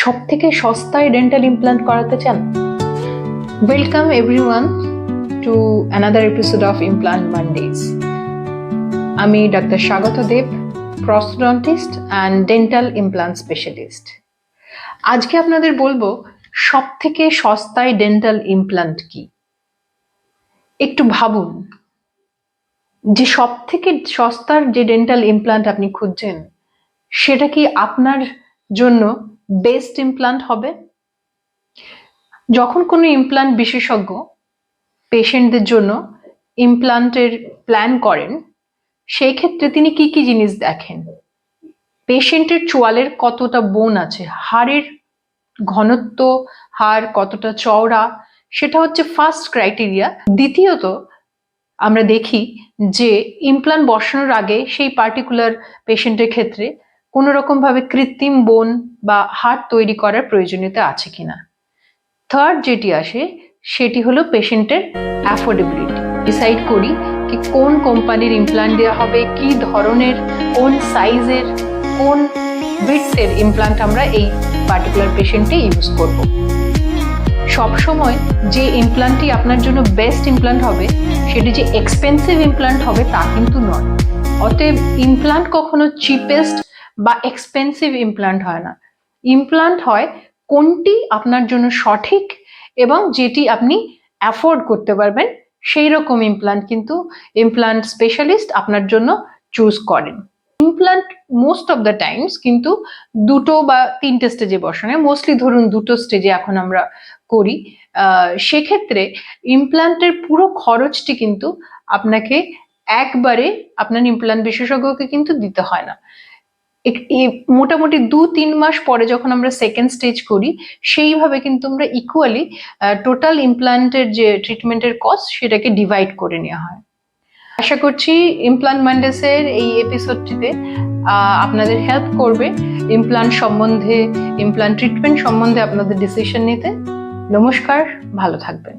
সবথেকে সস্তায় dental implant করাতে চান? Welcome everyone to another episode of implant Mondays. আমি doctor Swagata Deb, prosthodontist and dental implant specialist. আজকে আপনাদের বলবো সবথেকে সস্তায় ডেন্টাল ইমপ্ল্যান্ট কি। একটু ভাবুন যে সবথেকে সস্তার যে ডেন্টাল ইমপ্ল্যান্ট আপনি খুঁজছেন সেটা কি আপনার জন্য বেস্ট ইমপ্ল্যান্ট হবে? যখন কোনো ইমপ্ল্যান্ট বিশেষজ্ঞ পেশেন্টদের জন্য ইমপ্ল্যান্টের প্ল্যান করেন, সেই ক্ষেত্রে তিনি কি কি জিনিস দেখেন? পেশেন্টের চোয়ালের কতটা বোন আছে, হাড়ের ঘনত্ব, হাড় কতটা চওড়া, সেটা হচ্ছে ফার্স্ট ক্রাইটেরিয়া। দ্বিতীয়ত আমরা দেখি যে ইমপ্ল্যান্ট বসানোর আগে সেই পার্টিকুলার পেশেন্টের ক্ষেত্রে কোনো রকম ভাবে কৃত্রিম বোন বা হাড় তৈরি করার প্রয়োজনীয়তা আছে কিনা। থার্ড যেটি আসে সেটি হলো পেশেন্টের অ্যাফোর্ডেবিলিটি। ডিসাইড করি কি কোন কোম্পানির ইমপ্ল্যান্ট দেওয়া হবে, কি ধরনের, কোন সাইজের, কোন উইডথের ইমপ্ল্যান্ট আমরা এই পার্টিকুলার পেশেন্টে ইউজ করব। সবসময় যে ইমপ্ল্যান্টটি আপনার জন্য বেস্ট ইমপ্ল্যান্ট হবে সেটি যে এক্সপেন্সিভ ইমপ্ল্যান্ট হবে তা কিন্তু নয়। অতএব ইমপ্ল্যান্ট কখনো চিপেস্ট বা এক্সপেন্সিভ ইমপ্ল্যান্ট হয় না। ইমপ্ল্যান্ট হয় কোনটি আপনার জন্য সঠিক এবং যেটি আপনি অ্যাফোর্ড করতে পারবেন, সেই রকম ইমপ্ল্যান্ট কিন্তু ইমপ্ল্যান্ট স্পেশালিস্ট আপনার জন্য চুজ করেন। Implant most of the Times কিন্তু দুটো বা তিনটে স্টেজে বসানো হয়, মোস্টলি ধরুন দুটো স্টেজে এখন আমরা করি। সেক্ষেত্রে ইমপ্ল্যান্টের পুরো খরচটি কিন্তু আপনাকে একবারে আপনার ইমপ্ল্যান্ট বিশেষজ্ঞকে কিন্তু দিতে হয় না। মোটামুটি 2-3 মাস পরে যখন আমরা সেকেন্ড স্টেজ করি, সেইভাবে কিন্তু আমরা ইকুয়ালি টোটাল ইমপ্ল্যান্টের যে ট্রিটমেন্টের কস্ট সেটাকে ডিভাইড করে নেওয়া হয়। আশা করছি ইমপ্ল্যান্ট মানডেসের এই এপিসোডটিতে আপনাদের হেল্প করবে ইমপ্ল্যান্ট সম্বন্ধে, ইমপ্ল্যান্ট ট্রিটমেন্ট সম্বন্ধে আপনাদের ডিসিশন নিতে। নমস্কার, ভালো থাকবেন।